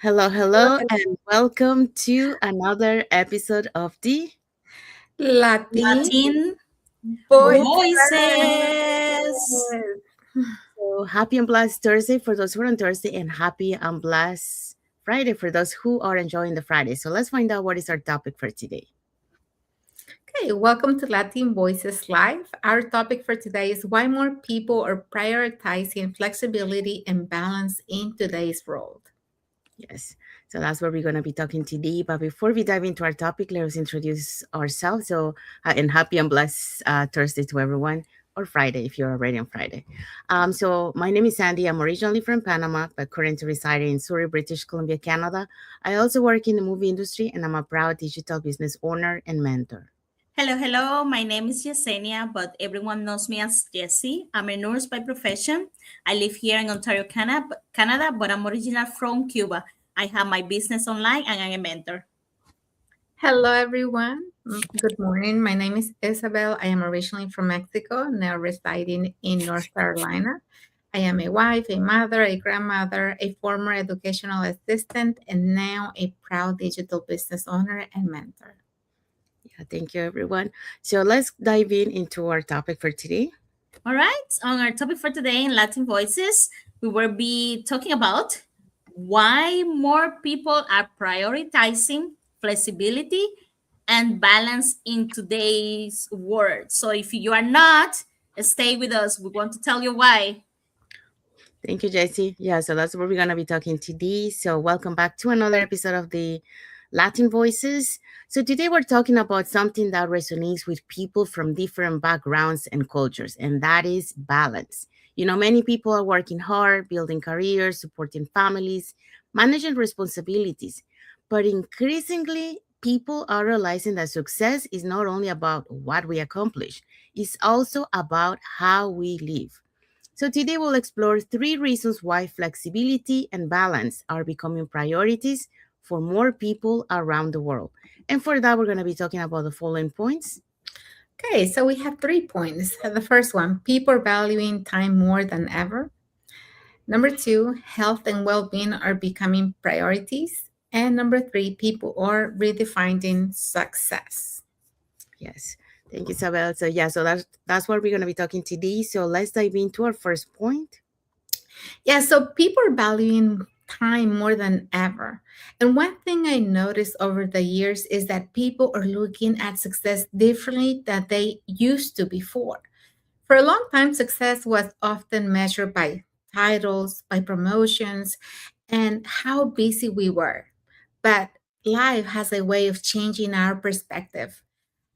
Hello, and welcome to another episode of the Latin Latin voices. voices. so happy and blessed Thursday for those who are on Thursday, and happy and blessed Friday for those who are enjoying the Friday. So let's find out what is our topic for today. Okay, welcome to Latin Voices Live. Our topic for today is why more people are prioritizing flexibility and balance in today's world. Yes, so that's what we're going to be talking today. But before we dive into our topic, let us introduce ourselves. And happy and blessed Thursday to everyone, or Friday if you're already on Friday. So, my name is Sandy. I'm originally from Panama, but currently residing in Surrey, British Columbia, Canada. I also work in the movie industry, and I'm a proud digital business owner and mentor. Hello. My name is Yesenia, but everyone knows me as Jessie. I'm a nurse by profession. I live here in Ontario, Canada, but I'm original from Cuba. I have my business online and I'm a mentor. Hello, everyone. Good morning. My name is Isabel. I am originally from Mexico, now residing in North Carolina. I am a wife, a mother, a grandmother, a former educational assistant, and now a proud digital business owner and mentor. Yeah, thank you, everyone. So, let's dive into our topic for today. All right. On our topic for today in Latin Voices, we will be talking about why more people are prioritizing flexibility and balance in today's world. So if you are not, stay with us. We want to tell you why. Thank you, Jesse. Yeah, so that's what we're going to be talking today. So, welcome back to another episode of the Latin Voices. So, today we're talking about something that resonates with people from different backgrounds and cultures, and that is balance. Many people are working hard, building careers, supporting families, managing responsibilities, but increasingly, people are realizing that success is not only about what we accomplish, it's also about how we live. So, today we'll explore three reasons why flexibility and balance are becoming priorities for more people around the world. And for that, we're going to be talking about the following points. Okay, so we have 3 points. The first one, people are valuing time more than ever. Number two, health and well being are becoming priorities. And number three, people are redefining success. Yes. Thank you, Isabel. So, yeah, so that's what we're going to be talking today. So, let's dive into our first point. Yeah, so people are valuing time more than ever. And one thing I noticed over the years is that people are looking at success differently than they used to before. For a long time, success was often measured by titles, by promotions, and how busy we were. But life has a way of changing our perspective.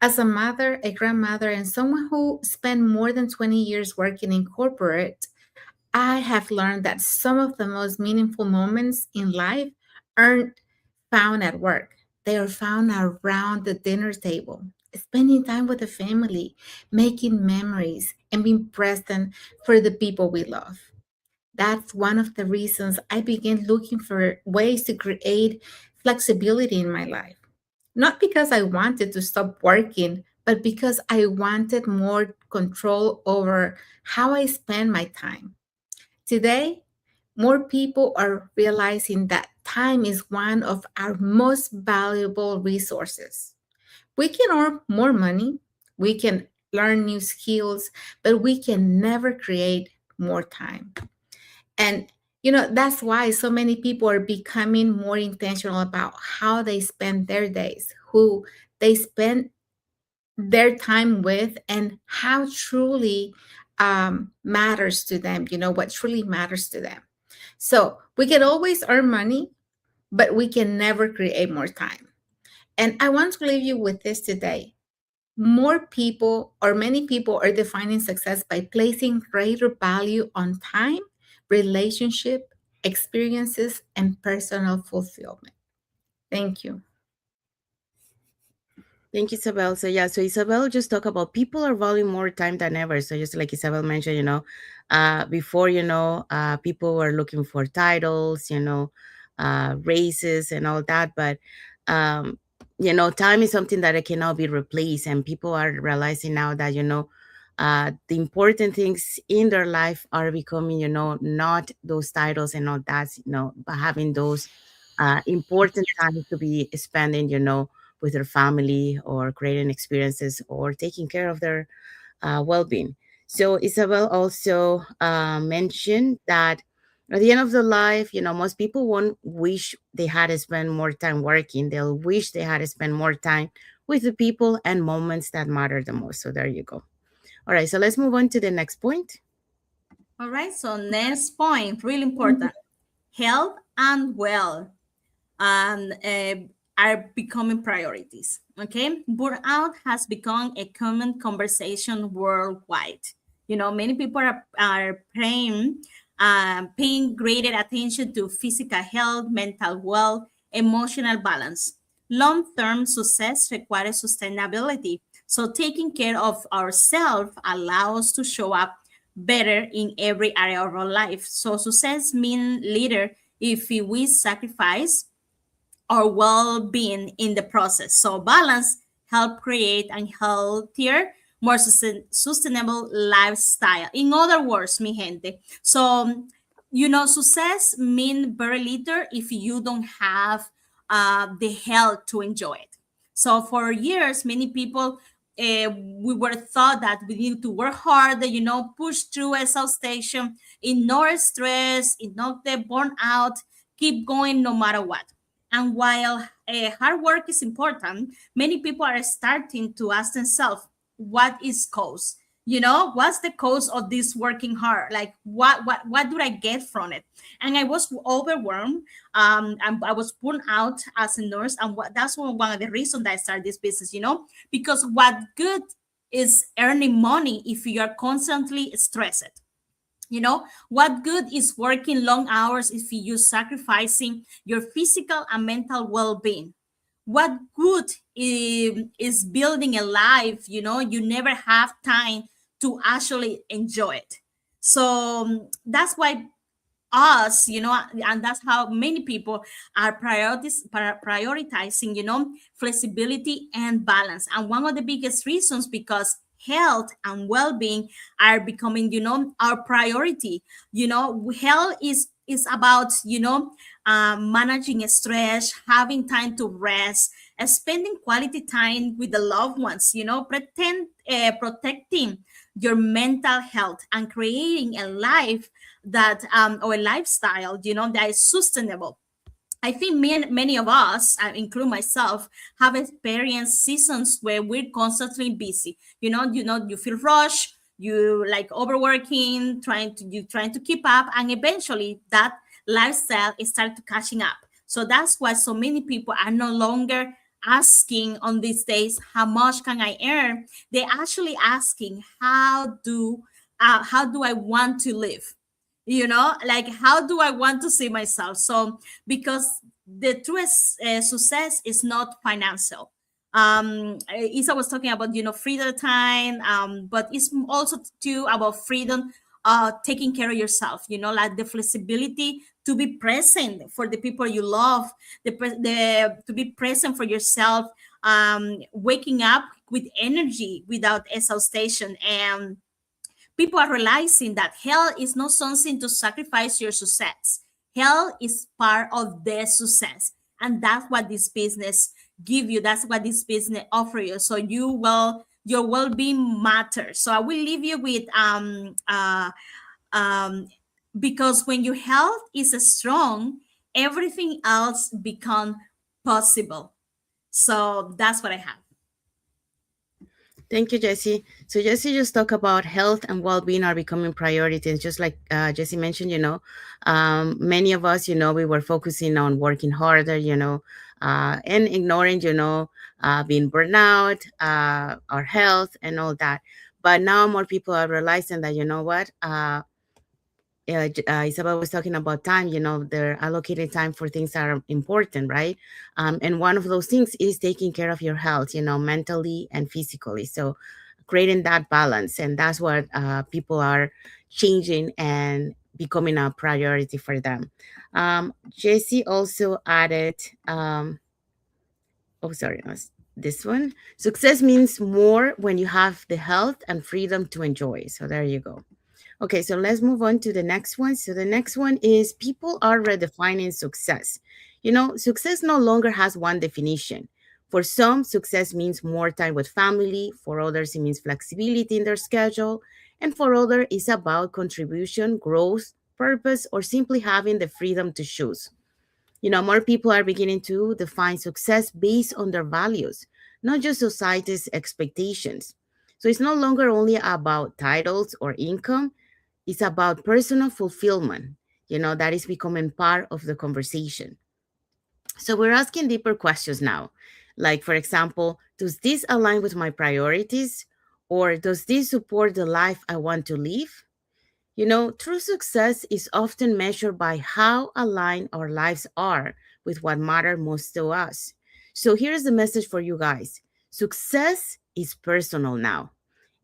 As a mother, a grandmother, and someone who spent more than 20 years working in corporate, I have learned that some of the most meaningful moments in life aren't found at work. They are found around the dinner table, spending time with the family, making memories, and being present for the people we love. That's one of the reasons I began looking for ways to create flexibility in my life. Not because I wanted to stop working, but because I wanted more control over how I spend my time. Today, more people are realizing that time is one of our most valuable resources. We can earn more money, we can learn new skills, but we can never create more time. And that's why so many people are becoming more intentional about how they spend their days, who they spend their time with, and how truly matters to them, what truly matters to them. So we can always earn money, but we can never create more time. And I want to leave you with this today. More people, or many people, are defining success by placing greater value on time, relationship, experiences, and personal fulfillment. Thank you. Thank you, Isabel. So yeah, so Isabel just talked about people are valuing more time than ever. So just like Isabel mentioned, before, people were looking for titles, races and all that. But, time is something that it cannot be replaced. And people are realizing now that, the important things in their life are becoming, not those titles and all that, but having those important time to be spending, with their family or creating experiences or taking care of their well-being. So Isabel also mentioned that at the end of the life, most people won't wish they had to spend more time working. They'll wish they had to spend more time with the people and moments that matter the most. So there you go. All right, so let's move on to the next point. All right, so next point, really important, health and wealth. And are becoming priorities. Okay, burnout has become a common conversation worldwide. Many people are paying greater attention to physical health, mental wealth, emotional balance. Long-term success requires sustainability. So taking care of ourselves allows us to show up better in every area of our life. So success means leader if we sacrifice our well-being in the process. So balance help create a healthier, more sustainable lifestyle. In other words, mi gente. So success mean very little if you don't have the health to enjoy it. So for years, many people we were thought that we need to work hard, push through exhaustion, ignore stress, ignore the burnout, keep going no matter what. And while hard work is important, many people are starting to ask themselves, what is cause? What's the cause of this working hard? Like, what do I get from it? And I was overwhelmed. And I was burned out as a nurse, and that's one of the reasons that I started this business. Because what good is earning money if you are constantly stressed? What good is working long hours if you're sacrificing your physical and mental well-being? What good is building a life you never have time to actually enjoy it? So that's why us, and that's how many people are prioritizing, flexibility and balance. And one of the biggest reasons, because health and well-being are becoming, our priority. Health is about, managing stress, having time to rest, spending quality time with the loved ones, protecting your mental health and creating a life that or a lifestyle that is sustainable. I think many of us, I include myself, have experienced seasons where we're constantly busy. You feel rushed, you like overworking, trying to keep up, and eventually that lifestyle is start to catching up. So that's why so many people are no longer asking on these days, how much can I earn? They're actually asking, how do I want to live? Like, how do I want to see myself? So because the truest success is not financial. Isa was talking about freedom time, but it's also too about freedom, taking care of yourself, like the flexibility to be present for the people you love, to be present for yourself, waking up with energy without exhaustion. And people are realizing that health is not something to sacrifice your success. Health is part of their success. And that's what this business give you. That's what this business offer you. So your well-being matters. So I will leave you with um because when your health is strong, everything else become possible. So that's what I have. Thank you, Jesse. So Jesse just talked about health and well-being are becoming priorities. Just like Jesse mentioned, many of us, we were focusing on working harder, and ignoring, being burnout, our health and all that. But now more people are realizing that, what, Isabel was talking about time, they're allocating time for things that are important, right? And one of those things is taking care of your health, mentally and physically. So creating that balance. And that's what people are changing and becoming a priority for them. Jesse also added, oh, sorry, this one. Success means more when you have the health and freedom to enjoy. So there you go. Okay, so let's move on to the next one. So the next one is people are redefining success. Success no longer has one definition. For some, success means more time with family. For others, it means flexibility in their schedule. And for others, it's about contribution, growth, purpose, or simply having the freedom to choose. More people are beginning to define success based on their values, not just society's expectations. So it's no longer only about titles or income, it's about personal fulfillment, that is becoming part of the conversation. So we're asking deeper questions now. Like, for example, does this align with my priorities? Or does this support the life I want to live? True success is often measured by how aligned our lives are with what matters most to us. So here's the message for you guys: success is personal now,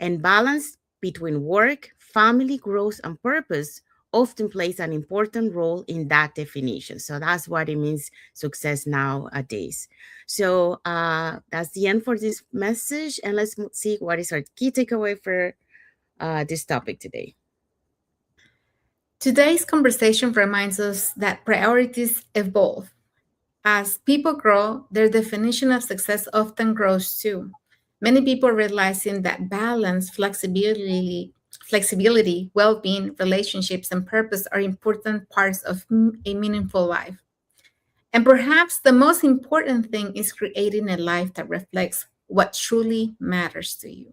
and balance between work, family, growth, and purpose often plays an important role in that definition. So that's what it means success nowadays. So that's the end for this message. And let's see what is our key takeaway for this topic today. Today's conversation reminds us that priorities evolve. As people grow, their definition of success often grows too. Many people realizing that balance, flexibility, well-being, relationships, and purpose are important parts of a meaningful life. And perhaps the most important thing is creating a life that reflects what truly matters to you.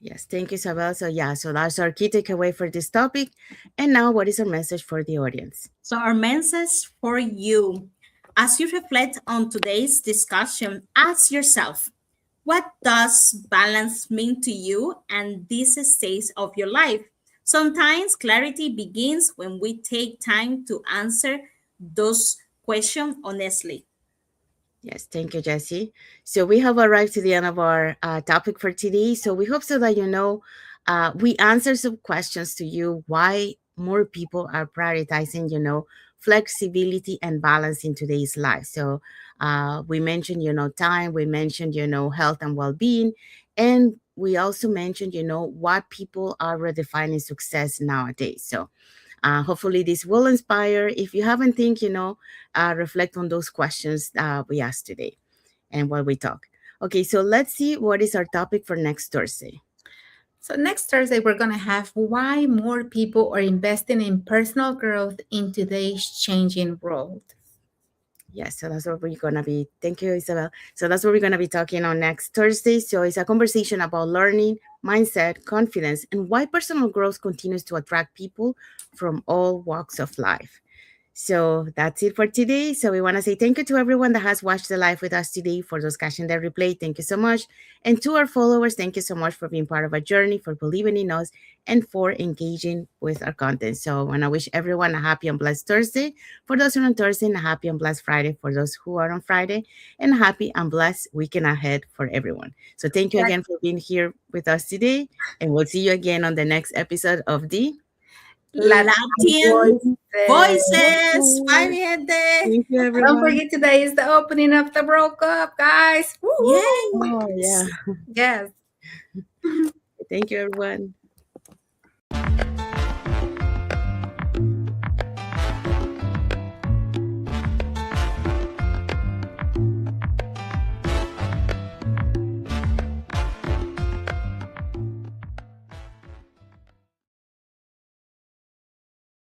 Yes, thank you, Isabel. So yeah, so that's our key takeaway for this topic. And now, what is our message for the audience? So, our message for you, as you reflect on today's discussion, ask yourself, what does balance mean to you and this stage of your life? Sometimes clarity begins when we take time to answer those questions honestly. Yes, thank you, Jesse. So we have arrived to the end of our topic for today. So we hope so that we answer some questions to you why more people are prioritizing, flexibility and balance in today's life. So we mentioned, time, we mentioned, health and well-being, and we also mentioned, what people are redefining success nowadays. So hopefully this will inspire. If you haven't think, reflect on those questions we asked today and what we talk. Okay, so let's see what is our topic for next Thursday. So, next Thursday, we're going to have why more people are investing in personal growth in today's changing world. Yes, so that's what we're gonna be. Thank you, Isabel. So that's what we're gonna be talking on next Thursday. So it's a conversation about learning, mindset, confidence, and why personal growth continues to attract people from all walks of life. So that's it for today. So we want to say thank you to everyone that has watched the live with us today. For those catching the replay, thank you so much. And to our followers, thank you so much for being part of our journey, for believing in us, and for engaging with our content. So I want to wish everyone a happy and blessed Thursday. For those who are on Thursday, and a happy and blessed Friday for those who are on Friday, and a happy and blessed weekend ahead for everyone. So thank you again for being here with us today. And we'll see you again on the next episode of the Latin Voices. Bye, mi gente. Thank you, Don't everyone. forget, today is the opening of the World Cup, guys. Woo-hoo. Yay. Oh, yeah. Yes. Thank you, everyone.